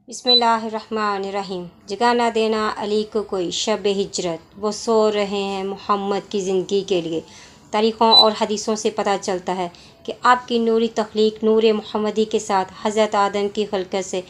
بسم اللہ الرحمن الرحیم۔ جگہ نہ دینا علی کو کوئی شب ہجرت، وہ سو رہے ہیں محمد کی زندگی کے لیے۔ تاریخوں اور حدیثوں سے پتہ چلتا ہے کہ آپ کی نوری تخلیق نور محمدی کے ساتھ حضرت آدم کی خلقت سے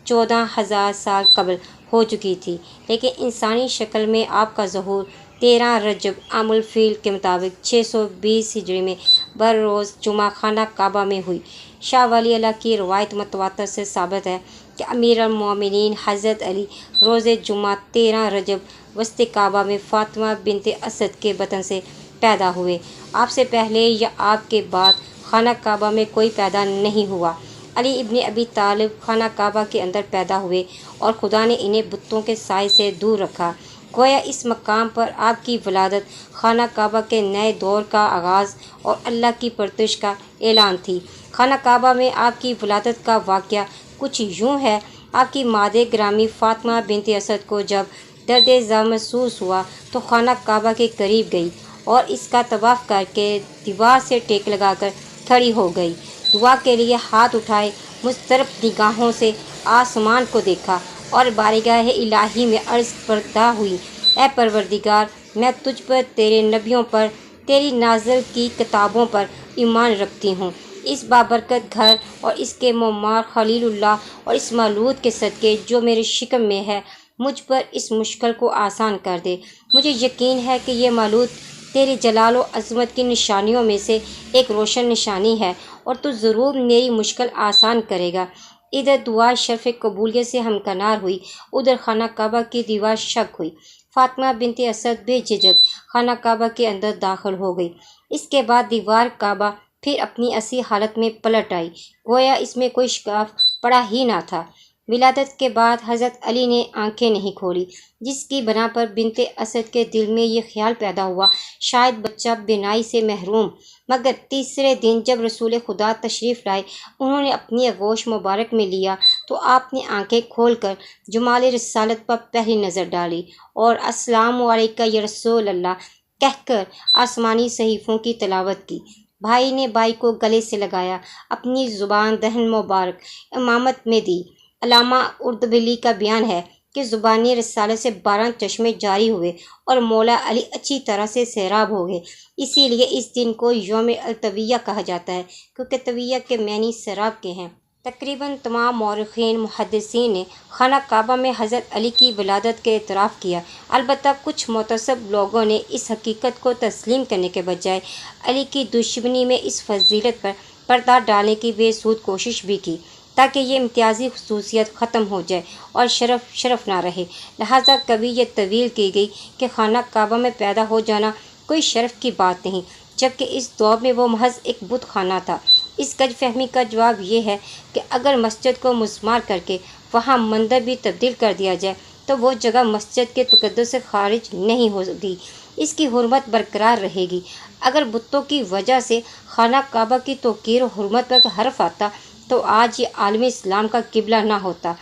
14,000 سال قبل ہو چکی تھی، لیکن انسانی شکل میں آپ کا ظہور 13 رجب عام الفیل کے مطابق 620 ہجری میں بروز جمعہ خانہ کعبہ میں ہوئی۔ شاہ ولی اللہ کی روایت متواتر سے ثابت ہے کہ امیر المومنین حضرت علی روز جمعہ 13 رجب وسط کعبہ میں فاطمہ بنت اسد کے بطن سے پیدا ہوئے۔ آپ سے پہلے یا آپ کے بعد خانہ کعبہ میں کوئی پیدا نہیں ہوا۔ علی ابن ابی طالب خانہ کعبہ کے اندر پیدا ہوئے اور خدا نے انہیں بتوں کے سائے سے دور رکھا۔ گویا اس مقام پر آپ کی ولادت خانہ کعبہ کے نئے دور کا آغاز اور اللہ کی پرستش کا اعلان تھی۔ خانہ کعبہ میں آپ کی ولادت کا واقعہ کچھ یوں ہے۔ آپ کی مادر گرامی فاطمہ بنت اسد کو جب درد ذا محسوس ہوا تو خانہ کعبہ کے قریب گئی اور اس کا طواف کر کے دیوار سے ٹیک لگا کر کھڑی ہو گئی۔ دعا کے لیے ہاتھ اٹھائے، مضطرب نگاہوں سے آسمان کو دیکھا اور بارگاہ الہی میں عرض بردہ ہوئی، اے پروردگار، میں تجھ پر، تیرے نبیوں پر، تیری نازل کی کتابوں پر ایمان رکھتی ہوں۔ اس بابرکت گھر اور اس کے معمار خلیل اللہ اور اس مولود کے صدقے جو میرے شکم میں ہے، مجھ پر اس مشکل کو آسان کر دے۔ مجھے یقین ہے کہ یہ مولود تیرے جلال و عظمت کی نشانیوں میں سے ایک روشن نشانی ہے اور تو ضرور میری مشکل آسان کرے گا۔ ادھر دعا شرف قبولیت سے ہمکنار ہوئی، ادھر خانہ کعبہ کی دیوار شق ہوئی۔ فاطمہ بنت اسد بے جھجک خانہ کعبہ کے اندر داخل ہو گئی۔ اس کے بعد دیوار کعبہ پھر اپنی اصلی حالت میں پلٹ آئی، گویا اس میں کوئی شگاف پڑا ہی نہ تھا۔ ولادت کے بعد حضرت علی نے آنکھیں نہیں کھولی، جس کی بنا پر بنت اسد کے دل میں یہ خیال پیدا ہوا شاید بچہ بینائی سے محروم۔ مگر تیسرے دن جب رسول خدا تشریف لائے، انہوں نے اپنی آغوش مبارک میں لیا تو آپ نے آنکھیں کھول کر جمال رسالت پر پہلی نظر ڈالی اور السلام علیکہ یا رسول اللہ کہہ کر آسمانی صحیفوں کی تلاوت کی۔ بھائی نے بائی کو گلے سے لگایا، اپنی زبان دہن مبارک امامت میں دی۔ علامہ اردبیلی کا بیان ہے کہ زبانی رسالت سے 12 چشمے جاری ہوئے اور مولا علی اچھی طرح سے سیراب ہو گئے۔ اسی لیے اس دن کو یوم الطویہ کہا جاتا ہے، کیونکہ طویہ کے معنی سیراب کے ہیں۔ تقریباً تمام مورخین محدثین نے خانہ کعبہ میں حضرت علی کی ولادت کے اعتراف کیا، البتہ کچھ معتصب لوگوں نے اس حقیقت کو تسلیم کرنے کے بجائے علی کی دشمنی میں اس فضیلت پر پردہ ڈالنے کی بے سود کوشش بھی کی تاکہ یہ امتیازی خصوصیت ختم ہو جائے اور شرف نہ رہے۔ لہٰذا کبھی یہ تویل کی گئی کہ خانہ کعبہ میں پیدا ہو جانا کوئی شرف کی بات نہیں، جبکہ اس دور میں وہ محض ایک بت خانہ تھا۔ اس غلط فہمی کا جواب یہ ہے کہ اگر مسجد کو مسمار کر کے وہاں مندر بھی تبدیل کر دیا جائے تو وہ جگہ مسجد کے تقدس سے خارج نہیں ہوگی، اس کی حرمت برقرار رہے گی۔ اگر بتوں کی وجہ سے خانہ کعبہ کی توقیر و حرمت پر حرف آتا تو آج یہ عالم اسلام کا قبلہ نہ ہوتا۔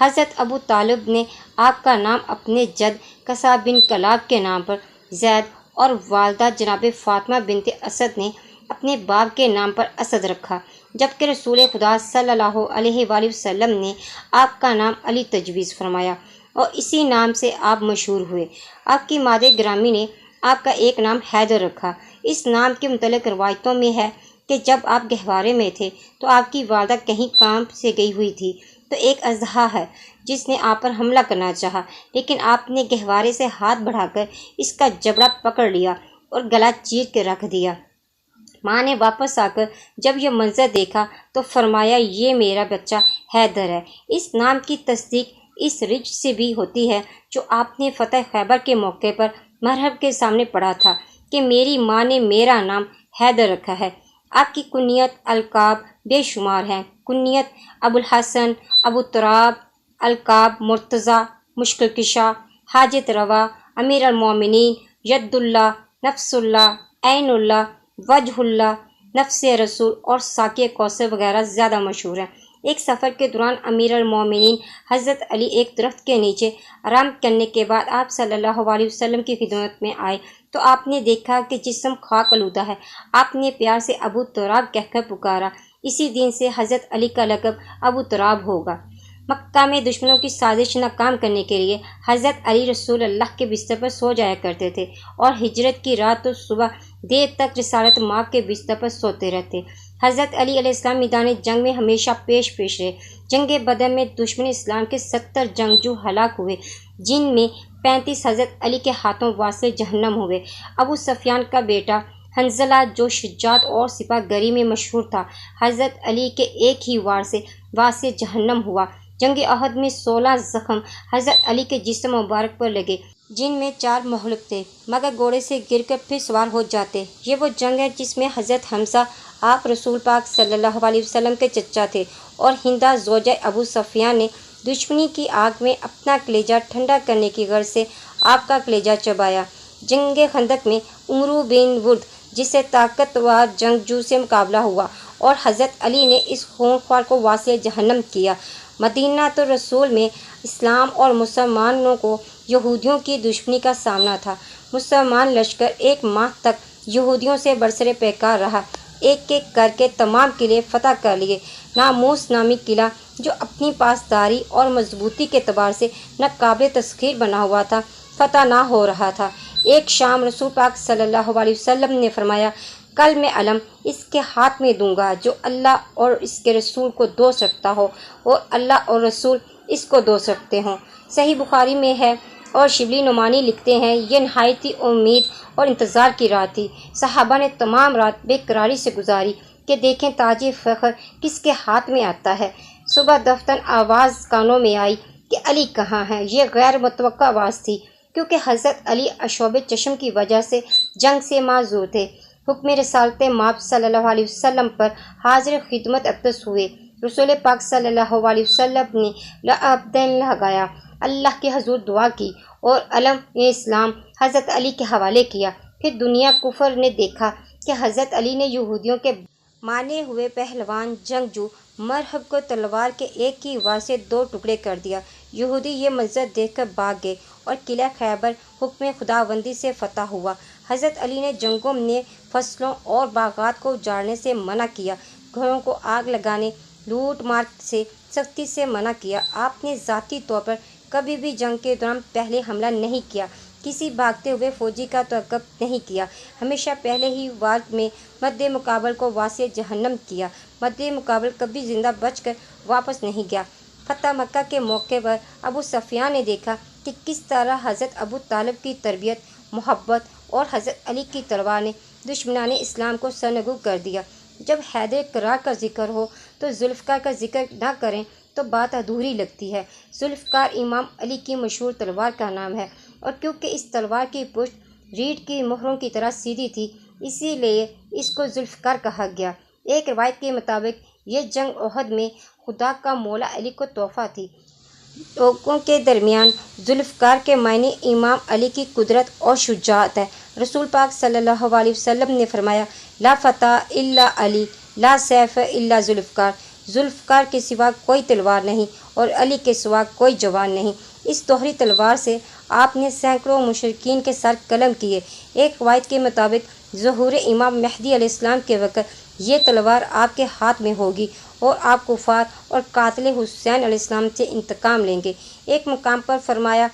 حضرت ابو طالب نے آپ کا نام اپنے جد قصہ بن کلاب کے نام پر زید اور والدہ جناب فاطمہ بنت اسد نے اپنے باپ کے نام پر اسد رکھا، جبکہ رسول خدا صلی اللہ علیہ وآلہ وسلم نے آپ کا نام علی تجویز فرمایا اور اسی نام سے آپ مشہور ہوئے۔ آپ کی مادر گرامی نے آپ کا ایک نام حیدر رکھا۔ اس نام کے متعلق روایتوں میں ہے کہ جب آپ گہوارے میں تھے تو آپ کی والدہ کہیں کام سے گئی ہوئی تھی تو ایک اژدہا ہے جس نے آپ پر حملہ کرنا چاہا، لیکن آپ نے گہوارے سے ہاتھ بڑھا کر اس کا جبڑا پکڑ لیا اور گلا چیر کے رکھ دیا۔ ماں نے واپس آ کر جب یہ منظر دیکھا تو فرمایا، یہ میرا بچہ حیدر ہے۔ اس نام کی تصدیق اس رجز سے بھی ہوتی ہے جو آپ نے فتح خیبر کے موقع پر مرحب کے سامنے پڑھا تھا کہ میری ماں نے میرا نام حیدر رکھا ہے۔ آپ کی کنیت القاب بے شمار ہیں۔ کنیت ابو الحسن، ابو تراب، القاب مرتضیٰ، مشکل کشا، حاجت روا، امیر المومنین، ید اللہ، نفس اللہ، عین اللہ، وجہ اللہ، نفس رسول اور ساقی کوثر وغیرہ زیادہ مشہور ہیں۔ ایک سفر کے دوران امیر المومنین حضرت علی ایک درخت کے نیچے آرام کرنے کے بعد آپ صلی اللہ علیہ وسلم کی خدمت میں آئے تو آپ نے دیکھا کہ جسم خاک آلودہ ہے۔ آپ نے پیار سے ابو تراب کہہ کر پکارا۔ اسی دن سے حضرت علی کا لقب ابو تراب ہوگا۔ مکہ میں دشمنوں کی سازش ناکام کرنے کے لیے حضرت علی رسول اللہ کے بستر پر سو جایا کرتے تھے اور ہجرت کی رات تو صبح دیر تک رسالت مآب کے بستر پر سوتے رہتے۔ حضرت علی علیہ السلام میدان جنگ میں ہمیشہ پیش رہے۔ جنگ بدر میں دشمن اسلام کے 70 جنگجو ہلاک ہوئے، جن میں 35 حضرت علی کے ہاتھوں واسع جہنم ہوئے۔ ابو سفیان کا بیٹا حنظلہ جو شجاعت اور سپاہ گری میں مشہور تھا، حضرت علی کے ایک ہی وار سے واسع جہنم ہوا۔ جنگ احد میں 16 زخم حضرت علی کے جسم مبارک پر لگے، جن میں 4 مہلک تھے، مگر گھوڑے سے گر کر پھر سوار ہو جاتے۔ یہ وہ جنگ ہے جس میں حضرت حمزہ آپ رسول پاک صلی اللہ علیہ وسلم کے چچا تھے، اور ہندہ زوجہ ابو سفیان نے دشمنی کی آگ میں اپنا کلیجہ ٹھنڈا کرنے کی غرض سے آپ کا کلیجہ چبایا۔ جنگ خندق میں عمرو بن ورد جسے طاقتور جنگجو سے مقابلہ ہوا، اور حضرت علی نے اس خونخوار کو واسع جہنم کیا۔ مدینہ رسول میں اسلام اور مسلمانوں کو یہودیوں کی دشمنی کا سامنا تھا۔ مسلمان لشکر 1 ماہ تک یہودیوں سے برسر پیکار رہا، ایک ایک کر کے تمام قلعے فتح کر لیے۔ ناموس نامی قلعہ جو اپنی پاسداری اور مضبوطی کے اعتبار سے ناقابل تسخیر بنا ہوا تھا، فتح نہ ہو رہا تھا۔ ایک شام رسول پاک صلی اللہ علیہ وسلم نے فرمایا، کل میں علم اس کے ہاتھ میں دوں گا جو اللہ اور اس کے رسول کو دوست رکھتا ہو، اور اللہ اور رسول اس کو دوست رکھتے ہوں۔ صحیح بخاری میں ہے، اور شبلی نعمانی لکھتے ہیں، یہ نہایتی امید اور انتظار کی رات تھی۔ صحابہ نے تمام رات بے قراری سے گزاری کہ دیکھیں تاج فخر کس کے ہاتھ میں آتا ہے۔ صبح دفتن آواز کانوں میں آئی کہ علی کہاں ہے؟ یہ غیر متوقع آواز تھی، کیونکہ حضرت علی اشوب چشم کی وجہ سے جنگ سے معذور تھے۔ حکم رسالت مآب صلی اللہ علیہ وسلم پر حاضر خدمت اقدس ہوئے۔ رسول پاک صلی اللہ علیہ وسلم نے لعبدین لگایا، اللہ کے حضور دعا کی، اور علم اسلام حضرت علی کے حوالے کیا۔ پھر دنیا کفر نے دیکھا کہ حضرت علی نے یہودیوں کے مانے ہوئے پہلوان جنگجو مرہب کو تلوار کے ایک ہی وار سے 2 ٹکڑے کر دیا۔ یہودی یہ منظر دیکھ کر بھاگ گئے، اور قلعہ خیبر حکم خداوندی سے فتح ہوا۔ حضرت علی نے جنگوں میں فصلوں اور باغات کو اجاڑنے سے منع کیا، گھروں کو آگ لگانے، لوٹ مار سے سختی سے منع کیا۔ آپ نے ذاتی طور پر کبھی بھی جنگ کے دوران پہلے حملہ نہیں کیا، کسی بھاگتے ہوئے فوجی کا تعاقب نہیں کیا، ہمیشہ پہلے ہی وار میں مد مقابل کو واسع جہنم کیا۔ مد مقابل کبھی زندہ بچ کر واپس نہیں گیا۔ فتح مکہ کے موقع پر ابو سفیان نے دیکھا کہ کس طرح حضرت ابو طالب کی تربیت، محبت اور حضرت علی کی تلوار نے دشمنان اسلام کو سرنگوں کر دیا۔ جب حیدر کرار کا ذکر ہو تو ذوالفقار کا ذکر نہ کریں تو بات ادھوری لگتی ہے۔ ذوالفقار امام علی کی مشہور تلوار کا نام ہے، اور کیونکہ اس تلوار کی پشت ریڑھ کی مہروں کی طرح سیدھی تھی، اسی لیے اس کو ذوالفقار کہا گیا۔ ایک روایت کے مطابق یہ جنگ احد میں خدا کا مولا علی کو تحفہ تھی۔ لوگوں کے درمیان ذوالفقار کے معنی امام علی کی قدرت اور شجاعت ہے۔ رسول پاک صلی اللہ علیہ وسلم نے فرمایا، لا فتح الا علی، لا سیف الا ذوالفقار۔ ذوالفقار کے سوا کوئی تلوار نہیں، اور علی کے سوا کوئی جوان نہیں۔ اس دوہری تلوار سے آپ نے سینکڑوں مشرکین کے سر قلم کیے۔ ایک روایت کے مطابق ظہور امام مہدی علیہ السلام کے وقت یہ تلوار آپ کے ہاتھ میں ہوگی، اور آپ کفار اور قاتل حسین علیہ السلام سے انتقام لیں گے۔ ایک مقام پر فرمایا،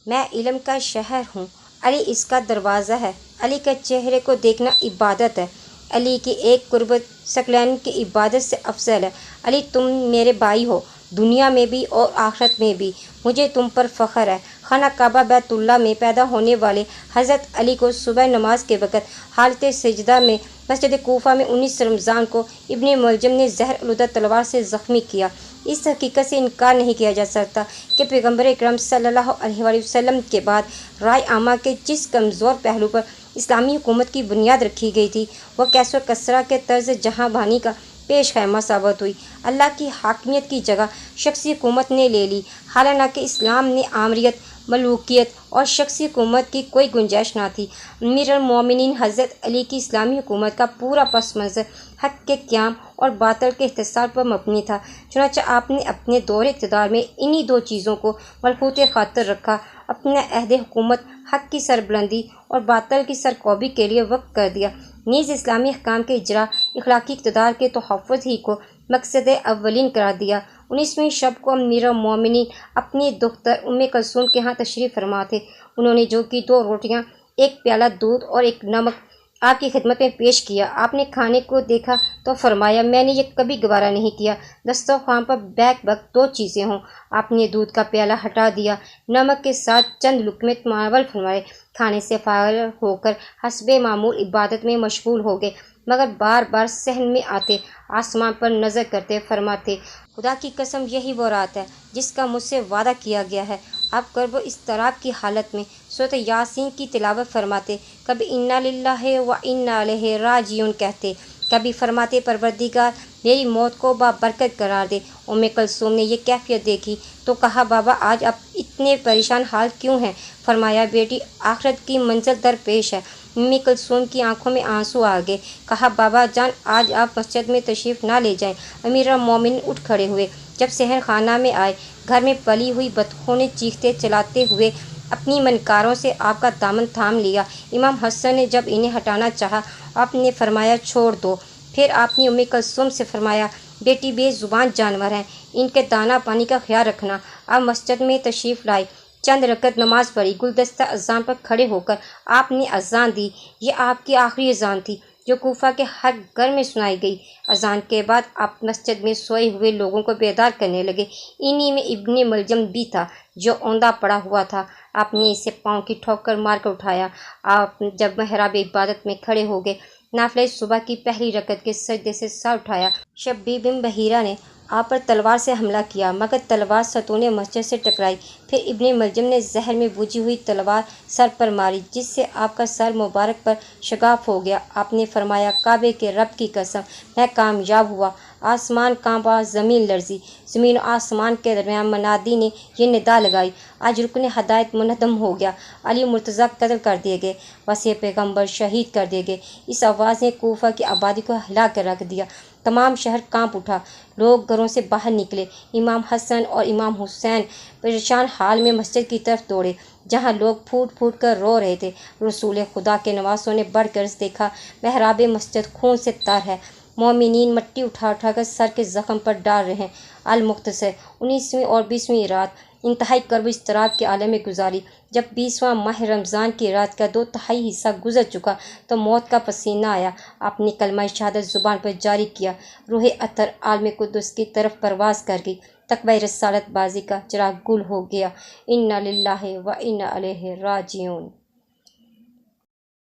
میں علم کا شہر ہوں، علی اس کا دروازہ ہے۔ علی کے چہرے کو دیکھنا عبادت ہے۔ علی کی ایک قربت ثقلین کی عبادت سے افضل ہے۔ علی تم میرے بھائی ہو، دنیا میں بھی اور آخرت میں بھی، مجھے تم پر فخر ہے۔ خانہ کعبہ بیت اللہ میں پیدا ہونے والے حضرت علی کو صبح نماز کے وقت حالت سجدہ میں مسجد کوفہ میں 19 رمضان کو ابن ملجم نے زہر آلودہ تلوار سے زخمی کیا۔ اس حقیقت سے انکار نہیں کیا جا سکتا کہ پیغمبر اکرم صلی اللہ علیہ وسلم کے بعد رائے عامہ کے جس کمزور پہلو پر اسلامی حکومت کی بنیاد رکھی گئی تھی، وہ کیسر کسرا کے طرز جہاں بانی کا پیش خیمہ ثابت ہوئی۔ اللہ کی حاکمیت کی جگہ شخصی حکومت نے لے لی، حالانکہ اسلام نے آمریت، ملوکیت اور شخصی حکومت کی کوئی گنجائش نہ تھی۔ امیر المومنین حضرت علی کی اسلامی حکومت کا پورا پس منظر حق کے قیام اور باطل کے احتساب پر مبنی تھا، چنانچہ آپ نے اپنے دور اقتدار میں انہی 2 چیزوں کو ملکوت خاطر رکھا، اپنا عہد حکومت حق کی سربلندی اور باطل کی سرکوبی کے لیے وقف کر دیا، نیز اسلامی احکام کے اجرا، اخلاقی اقتدار کے تحفظ ہی کو مقصد اولین قرار دیا۔ 19ویں شب کو امیر المومنین اپنی دختر ام کلثوم کے ہاں تشریف فرما تھے۔ انہوں نے جو کی 2 روٹیاں، 1 پیالہ دودھ اور 1 نمک آپ کی خدمت میں پیش کیا۔ آپ نے کھانے کو دیکھا تو فرمایا، میں نے یہ کبھی گوارا نہیں کیا دسترخوان پر بیک وقت 2 چیزیں ہوں۔ آپ نے دودھ کا پیالہ ہٹا دیا، نمک کے ساتھ چند لقمے تناول فرمائے، کھانے سے فارغ ہو کر حسب معمول عبادت میں مشغول ہو گئے، مگر بار بار صحن میں آتے، آسمان پر نظر کرتے، فرماتے، خدا کی قسم یہی وہ رات ہے جس کا مجھ سے وعدہ کیا گیا ہے۔ آپ کرب و اضطراب کی حالت میں سورۃ یاسین کی تلاوت فرماتے، کبھی انا للہ و انا الیہ راجعون کہتے، کبھی فرماتے، پروردگار میری موت کو بابرکت قرار دے۔ ام کلثوم نے یہ کیفیت دیکھی تو کہا، بابا آج آپ اتنے پریشان حال کیوں ہیں؟ فرمایا، بیٹی آخرت کی منزل درپیش ہے۔ ام کلثوم کی آنکھوں میں آنسو آ گئے۔ کہا، بابا جان آج آپ مسجد میں تشریف نہ لے جائیں۔ امیر المومنین اٹھ کھڑے ہوئے، جب صحن خانہ میں آئے، گھر میں پلی ہوئی بطخوں نے چیختے چلاتے ہوئے اپنی منکاروں سے آپ کا دامن تھام لیا۔ امام حسن نے جب انہیں ہٹانا چاہا، آپ نے فرمایا، چھوڑ دو۔ پھر آپ نے ام کلثوم سے فرمایا، بیٹی بے زبان جانور ہیں، ان کے دانہ پانی کا خیال رکھنا۔ آپ مسجد میں تشریف لائے، چند رکعت نماز پڑھی، گلدستہ اذان پر کھڑے ہو کر آپ نے اذان دی۔ یہ آپ کی آخری اذان تھی جو کوفہ کے ہر گھر میں سنائی گئی۔ اذان کے بعد آپ مسجد میں سوئے ہوئے لوگوں کو بیدار کرنے لگے۔ انہی میں ابن ملجم بھی تھا جو اوندا پڑا ہوا تھا۔ آپ نے اسے پاؤں کی ٹھوکر مار کر اٹھایا۔ آپ جب محراب عبادت میں کھڑے ہو گئے، نافلہ صبح کی پہلی رکعت کے سجدے سے سر اٹھایا۔ شبی بن بحیرہ نے آپ پر تلوار سے حملہ کیا، مگر تلوار ستون مسجد سے ٹکرائی۔ پھر ابن ملجم نے زہر میں بجھی ہوئی تلوار سر پر ماری، جس سے آپ کا سر مبارک پر شگاف ہو گیا۔ آپ نے فرمایا، کعبے کے رب کی قسم میں کامیاب ہوا۔ آسمان کانپا، زمین لرزی۔ زمین و آسمان کے درمیان منادی نے یہ ندا لگائی، آج رکن ہدایت منہدم ہو گیا، علی مرتضیٰ قتل کر دیے گئے، وصی پیغمبر شہید کر دیے گئے۔ اس آواز نے کوفہ کی آبادی کو ہلا کر رکھ دیا۔ تمام شہر کانپ اٹھا، لوگ گھروں سے باہر نکلے۔ امام حسن اور امام حسین پریشان حال میں مسجد کی طرف دوڑے، جہاں لوگ پھوٹ پھوٹ کر رو رہے تھے۔ رسول خدا کے نواسوں نے بڑھ کر دیکھا، محراب مسجد خون سے تر ہے، مومنین مٹی اٹھا اٹھا کر سر کے زخم پر ڈال رہے ہیں۔ المختصر 19ویں اور 20ویں رات انتہائی کرب و اضطراب کے عالم میں گزاری۔ جب 20واں ماہ رمضان کی رات کا 2/3 حصہ گزر چکا تو موت کا پسینہ آیا۔ آپ نے کلمہ شہادت زبان پر جاری کیا، روح اطہر عالم قدس کی طرف پرواز کر گئی، تقوی رسالت بازی کا چراغ گل ہو گیا۔ انا للہ و انا الیہ راجعون۔